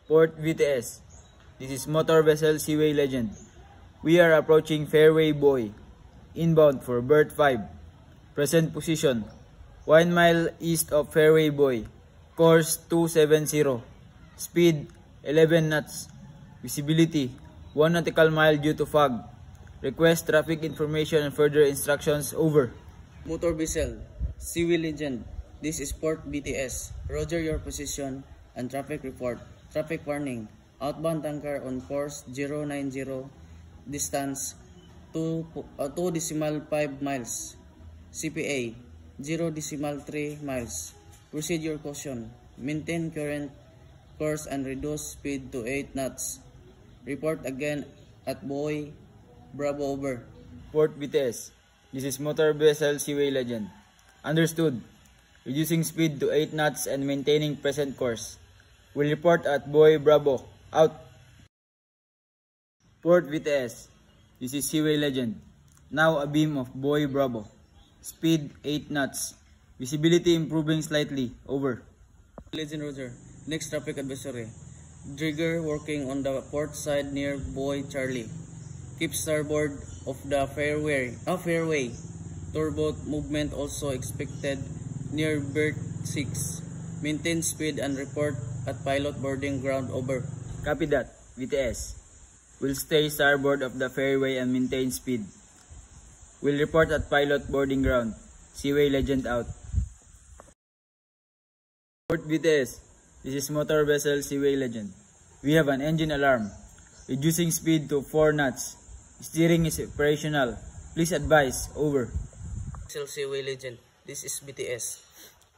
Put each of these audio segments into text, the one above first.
Port VTS. This is Motor Vessel Seaway Legend. We are approaching Fairway Buoy. Inbound for berth 5. Present position 1 mile east of Fairway Buoy. Course 270. Speed 11 knots. Visibility 1 nautical mile due to fog. Request traffic information and further instructions. Over. Motor Vessel Seaway Legend. This is Port BTS. Roger your position and traffic report. Traffic warning. Outbound tanker on course 090. Distance 2.5 miles. CPA 0.3 miles. Proceed your caution. Maintain current course and reduce speed to 8 knots. Report again at buoy. Bravo. Over. Port VTS. This is Motor Vessel Seaway Legend. Understood. Reducing speed to 8 knots and maintaining present course. Will report at buoy Bravo. Out. Port VTS. This is Seaway Legend. Now a beam of buoy Bravo. Speed 8 knots. Visibility improving slightly. Over. Legend Roger. Next traffic advisory. Drigger working on the port side near buoy Charlie. Keep starboard of the fairway. Turbo movement also expected near berth 6. Maintain speed and report at pilot boarding ground. Over. Copy that. VTS. Will stay starboard of the fairway and maintain speed. Will report at pilot boarding ground. Seaway Legend out. Port VTS. This is Motor Vessel Seaway Legend. We have an engine alarm. Reducing speed to 4 knots. Steering is operational. Please advise. Over. Vessel Seaway Legend. This is BTS.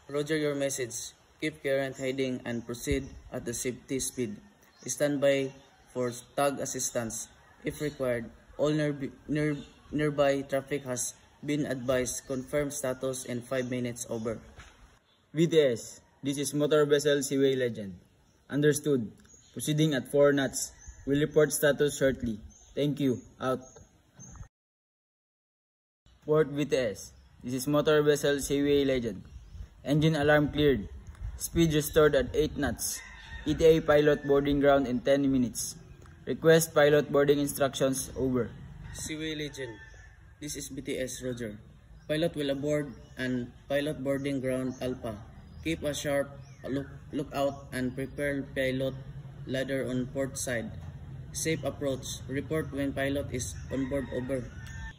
Roger your message. Keep current heading and proceed at the safety speed. Stand by for tug assistance if required. All nearby traffic has been advised. Confirm status in 5 minutes. Over. VTS. This is Motor Vessel Seaway Legend. Understood. Proceeding at 4 knots. Will report status shortly. Thank you. Out. Port VTS. This is Motor Vessel Seaway Legend. Engine alarm cleared. Speed restored at 8 knots. ETA pilot boarding ground in 10 minutes. Request pilot boarding instructions. Over. Seaway Legend. This is BTS. Roger. Pilot will aboard and pilot boarding ground Alpha. Keep a sharp lookout and prepare pilot ladder on port side. Safe approach. Report when pilot is on board. Over.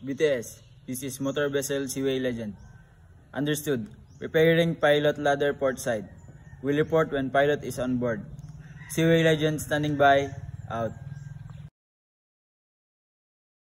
BTS. This is Motor Vessel Seaway Legend. Understood. Preparing pilot ladder port side. Will report when pilot is on board. Seaway Legend standing by. Out.